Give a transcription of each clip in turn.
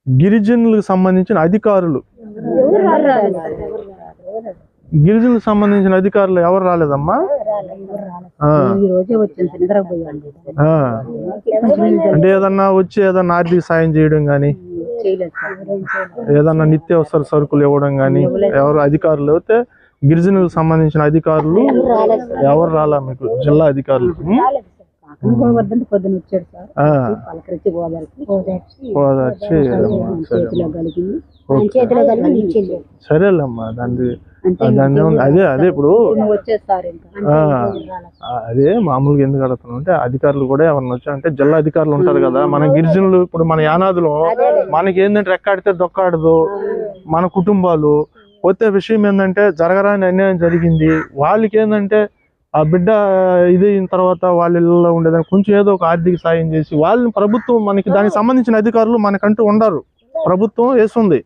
గిరిజనులకు సంబంధించిన అధికారులు ఎవరు రాలేదమ్మా? అంటే ఏదన్నా వచ్చి ఏదన్నా ఆర్థిక సాయం చేయడం కానీ, ఏదన్నా నిత్యావసర సరుకులు ఇవ్వడం కానీ ఎవరు అధికారులు అయితే గిరిజనులకు సంబంధించిన అధికారులు ఎవరు రాలా మీకు? జిల్లా అధికారులు సరేలేమ్మా. అదే ఇప్పుడు అదే మామూలుగా ఎందుకు అడుగుతున్నాం అంటే అధికారులు కూడా ఎవరన్నా వచ్చారంటే జిల్లా అధికారులు ఉంటారు కదా. మన గిరిజనులు ఇప్పుడు మన యానాదులో మనకి ఏంటంటే రెక్కాడితే దొక్కాడదు మన కుటుంబాలు. పోతే విషయం ఏంటంటే జరగరాని అన్యాయం జరిగింది వాళ్ళకి ఏంటంటే ఆ బిడ్డ ఇదైన తర్వాత వాళ్ళ ఇళ్ళలో ఉండేదాన్ని కొంచెం ఏదో ఒక ఆర్థిక సాయం చేసి వాళ్ళని ప్రభుత్వం మనకి దానికి సంబంధించిన అధికారులు మనకంటూ ఉండరు, ప్రభుత్వం వేస్తుంది.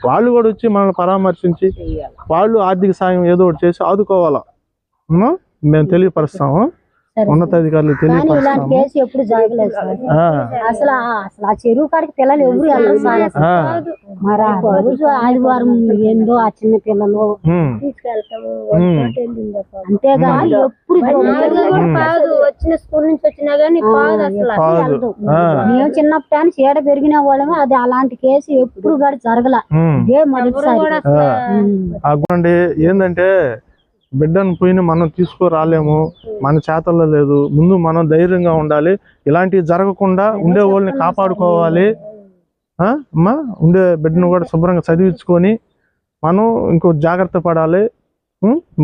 వాళ్ళు కూడా వచ్చి మనల్ని పరామర్శించి వాళ్ళు ఆర్థిక సాయం ఏదో ఒకటి చేసి ఆదుకోవాలా మేము తెలియపరుస్తాము, ఉన్నతాధికారులు తెలియపరుస్తాము. చెరువు కాడికి పిల్లలు ఎవరు ఆదివారం ఏందో ఆ చిన్న పిల్లలు అంతేగాని ఎప్పుడు వచ్చిన స్కూల్ నుంచి వచ్చినా గానీ మేము చిన్నప్పుడు చీడ పెరిగిన వాళ్ళమే. అది అలాంటి కేసు ఎప్పుడు కూడా జరగల, ఇదే మొదటిసారి. ఏంటంటే బిడ్డను పోయిన మనం తీసుకురాలేము, మన చేతల్లో లేదు. ముందు మనం ధైర్యంగా ఉండాలి, ఇలాంటివి జరగకుండా ఉండే వాళ్ళని కాపాడుకోవాలి. అమ్మా ఉండే బిడ్డను కూడా శుభ్రంగా చదివించుకొని మనం ఇంకో జాగ్రత్త పడాలి.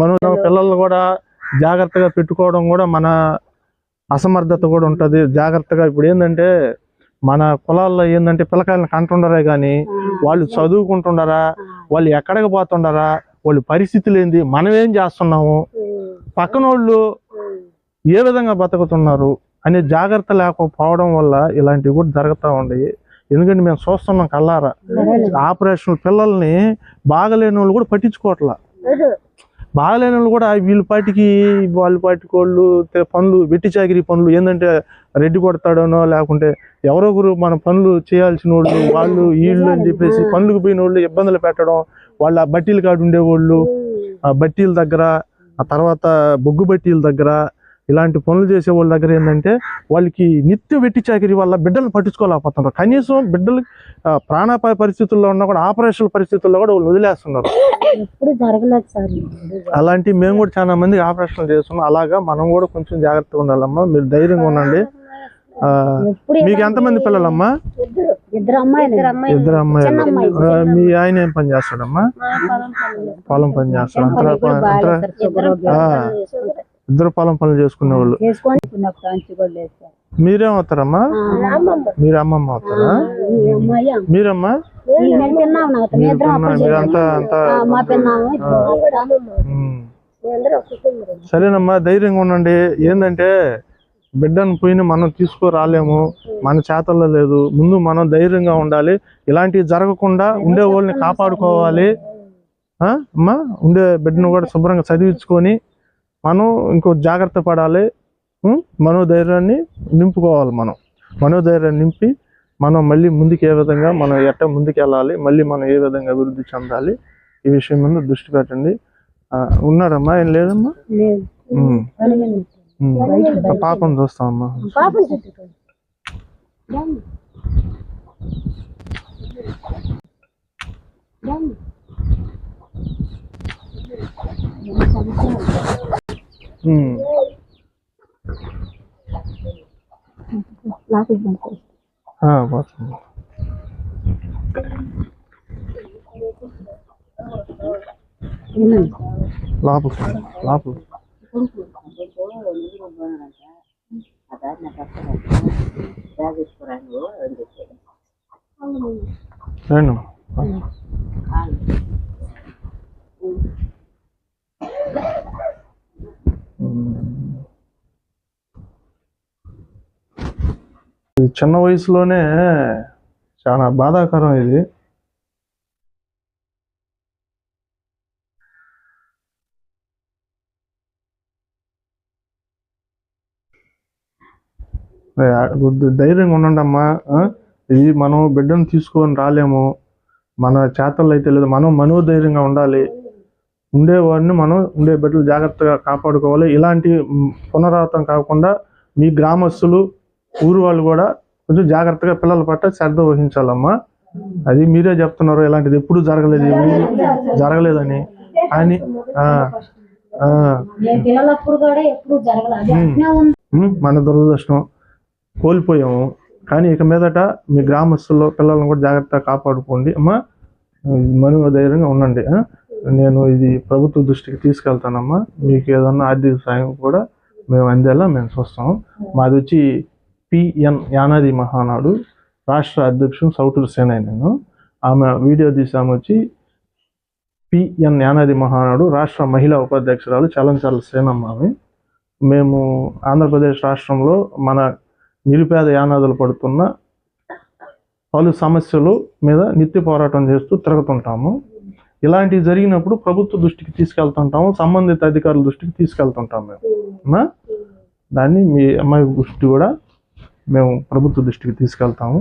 మనం పిల్లలు కూడా జాగ్రత్తగా పెట్టుకోవడం కూడా మన అసమర్థత కూడా ఉంటుంది. జాగ్రత్తగా ఇప్పుడు ఏంటంటే మన కులాల్లో ఏంటంటే పిల్లకాయలను కంటుండరే కానీ వాళ్ళు చదువుకుంటుండరా, వాళ్ళు ఎక్కడికి పోతుండరా, వాళ్ళ పరిస్థితులు ఏంది, మనం ఏం చేస్తున్నాము, పక్కన వాళ్ళు ఏ విధంగా బతుకుతున్నారు అనే జాగ్రత్త లేకపోవడం వల్ల ఇలాంటివి కూడా జరుగుతూ ఉండయి. ఎందుకంటే మేము చూస్తున్నాం కల్లారా. ఆపరేషన్ పిల్లల్ని బాగలేని వాళ్ళు కూడా పట్టించుకోవట్లా. బాగలేని వాళ్ళు కూడా వాళ్ళ పాటికి వాళ్ళు పనులు వెట్టి చాకిరీ పనులు ఏంటంటే రెడ్డి కొడతాడనో లేకుంటే ఎవరో ఒకరు మన పనులు చేయాల్సిన వాళ్ళు వీళ్ళు అని చెప్పేసి పనులకు పోయిన వాళ్ళు ఇబ్బందులు పెట్టడం, వాళ్ళ బట్టీల కాడు ఉండేవాళ్ళు ఆ బట్టీల దగ్గర, ఆ తర్వాత బొగ్గు బట్టీల దగ్గర ఇలాంటి పనులు చేసే వాళ్ళ దగ్గర ఏంటంటే వాళ్ళకి నిత్య వెట్టి చాకిరీ వల్ల బిడ్డలను పట్టించుకోలేకపోతున్నారు. కనీసం బిడ్డలు ప్రాణాపాయ పరిస్థితుల్లో ఉన్నా కూడా ఆపరేషన్ పరిస్థితుల్లో కూడా వాళ్ళు వదిలేస్తున్నారు. అలాంటి మేము కూడా చాలా మంది ఆపరేషన్లు చేస్తున్నాం. అలాగా మనం కూడా కొంచెం జాగ్రత్తగా ఉండాలమ్మా, మీరు ధైర్యంగా ఉండండి. మీకు ఎంతమంది పిల్లలమ్మా? ఇద్దరు అమ్మాయిలు. మీ ఆయన ఏం పని చేస్తాడమ్మా? పొలం పని చేస్తాడు. ఇద్దరు పొలం పనులు చేసుకునే వాళ్ళు. మీరేమవుతారమ్మా? మీరు అమ్మమ్మ అవుతారా? మీరమ్మా? సరేనమ్మా, ధైర్యంగా ఉండండి. ఏంటంటే బిడ్డను పోయిన మనం తీసుకురాలేము, మన చేతల్లో లేదు. ముందు మనం ధైర్యంగా ఉండాలి, ఇలాంటివి జరగకుండా ఉండే వాళ్ళని కాపాడుకోవాలి. అమ్మా ఉండే బిడ్డను కూడా శుభ్రంగా చదివించుకొని మనం ఇంకో జాగ్రత్త పడాలి. మనోధైర్యాన్ని నింపుకోవాలి. మనోధైర్యాన్ని నింపి మనం మళ్ళీ ముందుకు ఏ విధంగా మనం ముందుకు వెళ్ళాలి, మళ్ళీ మనం ఏ విధంగా అభివృద్ధి చెందాలి, ఈ విషయం మీద దృష్టి పెట్టండి. ఉన్నారమ్మా? ఏం లేదమ్మా? పాపను చూస్తామమ్మా. లోపల చిన్న వయసులోనే చాలా బాధాకరం ఇది. ధైర్యంగా ఉండండి అమ్మా. ఇది మనం బిడ్డను తీసుకొని రాలేము, మన చేతల్లో అయితే లేదు. మనం మనోధైర్యంగా ఉండాలి. ఉండేవాడిని మనం ఉండే బిడ్డలు జాగ్రత్తగా కాపాడుకోవాలి. ఇలాంటి పునరావృతం కాకుండా మీ గ్రామస్తులు ఊరు వాళ్ళు కూడా కొంచెం జాగ్రత్తగా పిల్లల పట్ల శ్రద్ధ వహించాలమ్మా. అది మీరే చెప్తున్నారు ఇలాంటిది ఎప్పుడు జరగలేదు, జరగలేదని అని. మన దురదృష్టం కోల్పోయాము. కానీ ఇక మీదట మీ గ్రామస్తుల్లో పిల్లలను కూడా జాగ్రత్తగా కాపాడుకోండి అమ్మా. మనోధైర్యంగా ఉండండి. నేను ఇది ప్రభుత్వ దృష్టికి తీసుకెళ్తానమ్మా. మీకు ఏదన్నా ఆర్థిక సాయం కూడా మేము అందేలా మేము చూస్తాము. మాది వచ్చి పిఎన్ యానాది మహానాడు రాష్ట్ర అధ్యక్షుడు సౌటూరు సేనయ్య. నేను ఆమె వీడియో తీసాము వచ్చి పిఎన్ యానాది మహానాడు రాష్ట్ర మహిళా ఉపాధ్యక్షురాలు చలంచర్ల సేనమ్మ. మేము ఆంధ్రప్రదేశ్ రాష్ట్రంలో మన నిరుపేద యానాదులు పడుతున్న పలు సమస్యలు మీద నిత్య పోరాటం చేస్తూ తిరుగుతుంటాము. ఇలాంటివి జరిగినప్పుడు ప్రభుత్వ దృష్టికి తీసుకెళ్తుంటాము, సంబంధిత అధికారుల దృష్టికి తీసుకెళ్తుంటాము మేము. దాన్ని మీ అమ్మాయి దృష్టి కూడా మేము ప్రభుత్వ దృష్టికి తీసుకెళ్తాము.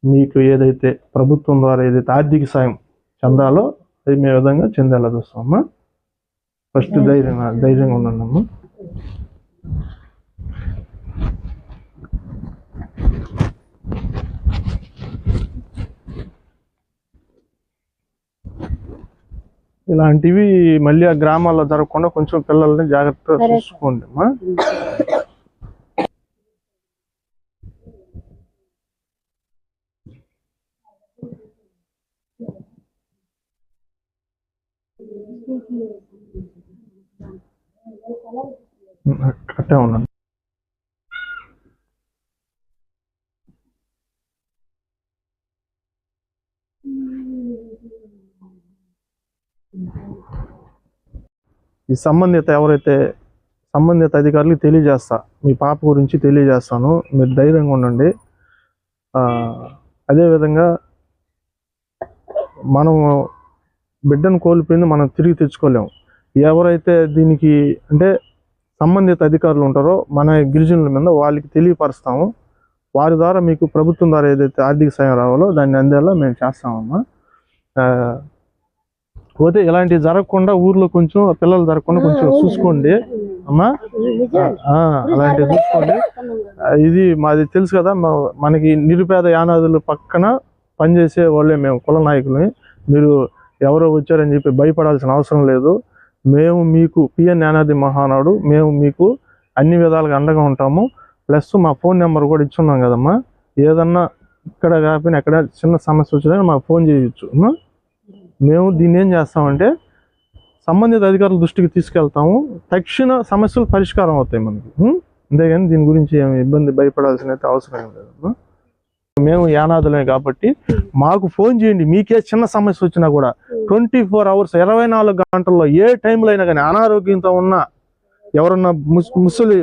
మీకు ఏదైతే ప్రభుత్వం ద్వారా ఏదైతే ఆర్థిక సాయం చెందాలో అది మేము విధంగా చెందేలా చూస్తామమ్మా. ఫస్ట్ ధైర్యంగా ఉండండమ్మా. ఇలాంటివి మళ్ళీ ఆ గ్రామాల్లో జరగకుండా కొంచెం పిల్లల్ని జాగ్రత్తగా చూసుకోండి అమ్మా. అట్టే ఉన్నాను. ఈ సంబంధిత అధికారులకు తెలియజేస్తా, మీ పాప గురించి తెలియజేస్తాను. మీరు ధైర్యంగా ఉండండి. అదేవిధంగా మనం బిడ్డను కోల్పోయింది మనం తిరిగి తెచ్చుకోలేము. ఎవరైతే దీనికి అంటే సంబంధిత అధికారులు ఉంటారో మన గిరిజనుల మీద వాళ్ళకి తెలియపరుస్తాము. వారి ద్వారా మీకు ప్రభుత్వం ద్వారా ఏదైతే ఆర్థిక సాయం రావాలో దాన్ని అందేలా మేము చేస్తామమ్మా. పోతే ఇలాంటివి జరగకుండా ఊర్లో కొంచెం పిల్లలు జరగకుండా కొంచెం చూసుకోండి అమ్మా. అలాంటివి చూసుకోండి. ఇది మాది తెలుసు కదా, మనకి నిరుపేద యానాదులు పక్కన పనిచేసే వాళ్ళే మేము కుల నాయకులని. మీరు ఎవరో వచ్చారని చెప్పి భయపడాల్సిన అవసరం లేదు. మేము మీకు పిఎన్ యానాది మహానాడు మేము మీకు అన్ని విధాలుగా అండగా ఉంటాము. ప్లస్ మా ఫోన్ నెంబర్ కూడా ఇచ్చున్నాం కదమ్మా. ఏదన్నా ఇక్కడ కాకపోయినా ఎక్కడ చిన్న సమస్య వచ్చినా మాకు ఫోన్ చేయొచ్చు. మేము దీన్ని ఏం చేస్తామంటే సంబంధిత అధికారుల దృష్టికి తీసుకెళ్తాము. తక్షణ సమస్యలు పరిష్కారం అవుతాయి మనకి. అంతేగాని దీని గురించి ఏమి ఇబ్బంది భయపడాల్సిన అయితే అవసరం లేదు. మేము యానాదులమే కాబట్టి మాకు ఫోన్ చేయండి. మీకే చిన్న సమస్య వచ్చినా కూడా 24 hours 24 గంటల్లో ఏ టైంలో అయినా కానీ అనారోగ్యంతో ఉన్న ఎవరన్నా ముసలి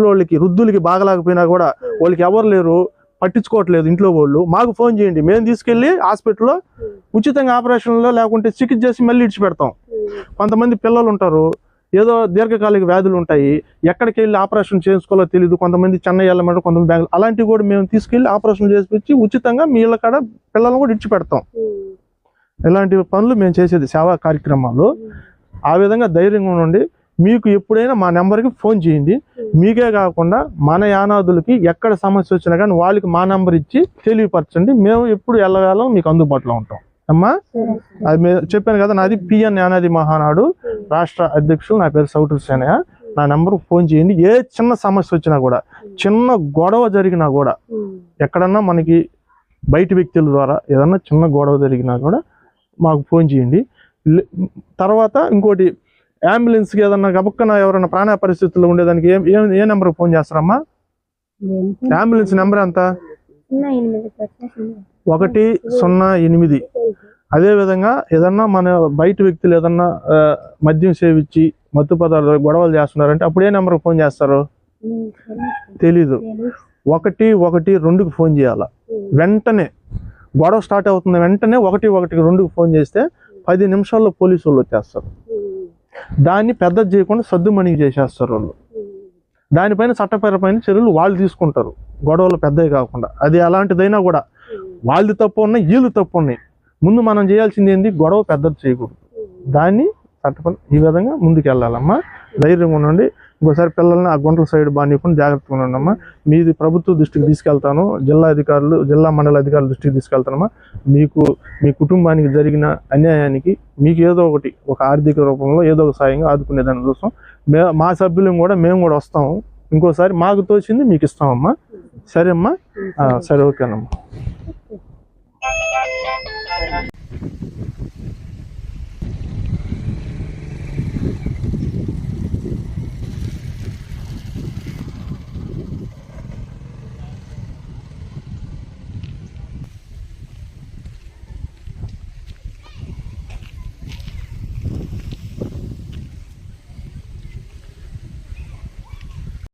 వాళ్ళకి వృద్ధులకి బాగలేకపోయినా కూడా వాళ్ళకి ఎవరు లేరు, పట్టించుకోవట్లేదు ఇంట్లో వాళ్ళు, మాకు ఫోన్ చేయండి. మేము తీసుకెళ్ళి హాస్పిటల్లో ఉచితంగా ఆపరేషన్లో లేకుంటే చికిత్స చేసి మళ్ళీ ఇడిచిపెడతాం. కొంతమంది పిల్లలు ఉంటారు, ఏదో దీర్ఘకాలిక వ్యాధులు ఉంటాయి, ఎక్కడికి వెళ్ళి ఆపరేషన్ చేసుకోవాలో తెలియదు. కొంతమంది చెన్నై వెళ్ళమంటారు, కొంతమంది బెంగళూరు. అలాంటివి కూడా మేము తీసుకెళ్ళి ఆపరేషన్ చేసి ఉచితంగా మీ ఇళ్ళ కాడ పిల్లలను కూడా ఇడిచిపెడతాం. ఇలాంటి పనులు మేము చేసేది సేవా కార్యక్రమాలు. ఆ విధంగా ధైర్యంగా ఉండండి. మీకు ఎప్పుడైనా మా నెంబర్కి ఫోన్ చేయండి. మీకే కాకుండా మన యానాదులకి ఎక్కడ సమస్య వచ్చినా కానీ వాళ్ళకి మా నెంబర్ ఇచ్చి తెలియపరచండి. మేము ఎప్పుడు ఎల్లవేళ మీకు అందుబాటులో ఉంటాం అమ్మా. అది చెప్పాను కదా, నాది పిఎన్ యానాది మహానాడు రాష్ట్ర అధ్యక్షులు, నా పేరు సౌటూరు సేనయ్య. నా నెంబర్కి ఫోన్ చేయండి. ఏ చిన్న సమస్య వచ్చినా కూడా, చిన్న గొడవ జరిగినా కూడా, ఎక్కడన్నా మనకి బయట వ్యక్తుల ద్వారా ఏదన్నా చిన్న గొడవ జరిగినా కూడా మాకు ఫోన్ చేయండి. తర్వాత ఇంకోటి, అంబులెన్స్కి ఏదన్నా గబక్కన ఎవరైనా ప్రాణ పరిస్థితుల్లో ఉండేదానికి ఏ నెంబర్కి ఫోన్ చేస్తారమ్మా? అంబులెన్స్ నెంబర్ ఎంత? 108. అదేవిధంగా ఏదన్నా మన బయట వ్యక్తులు ఏదన్నా మద్యం సేవించి మత్తు పదార్థాలు గొడవలు చేస్తున్నారంటే అప్పుడు ఏ నెంబర్కి ఫోన్ చేస్తారు? తెలీదు. 112కి ఫోన్ చేయాల. వెంటనే గొడవ స్టార్ట్ అవుతుంది, వెంటనే 112కి ఫోన్ చేస్తే 10 నిమిషాల్లో పోలీసు వాళ్ళు వచ్చేస్తారు. దాన్ని పెద్ద చేయకుండా సద్దుమణిగి చేసేస్తారు వాళ్ళు. దానిపైన చట్టపరమైన చర్యలు వాళ్ళు తీసుకుంటారు, గొడవలు పెద్దవి కాకుండా. అది అలాంటిదైనా కూడా వాళ్ళది తప్పు ఉన్నాయి, వీళ్ళు తప్పు ఉన్నాయి. ముందు మనం చేయాల్సింది ఏంది, గొడవ పెద్దది చేయకూడదు. దాన్ని ఈ విధంగా ముందుకు వెళ్ళాలమ్మా. ధైర్యంగా ఉండండి. ఇంకోసారి పిల్లల్ని ఆ గుంటల సైడ్ బానివ్వకుండా జాగ్రత్తగా ఉండండమ్మా. మీది ప్రభుత్వ దృష్టికి తీసుకెళ్తాను, జిల్లా మండల అధికారుల దృష్టికి తీసుకెళ్తానమ్మా. మీకు మీ కుటుంబానికి జరిగిన అన్యాయానికి మీకు ఏదో ఒకటి, ఒక ఆర్థిక రూపంలో ఏదో ఒక సాయంగా ఆదుకునేదాన్ని చూస్తాం. మా సభ్యులం కూడా మేము కూడా వస్తాము. ఇంకోసారి మాకు తోచింది మీకు ఇస్తామమ్మా. సరే అమ్మా, సరే, ఓకేనమ్మా.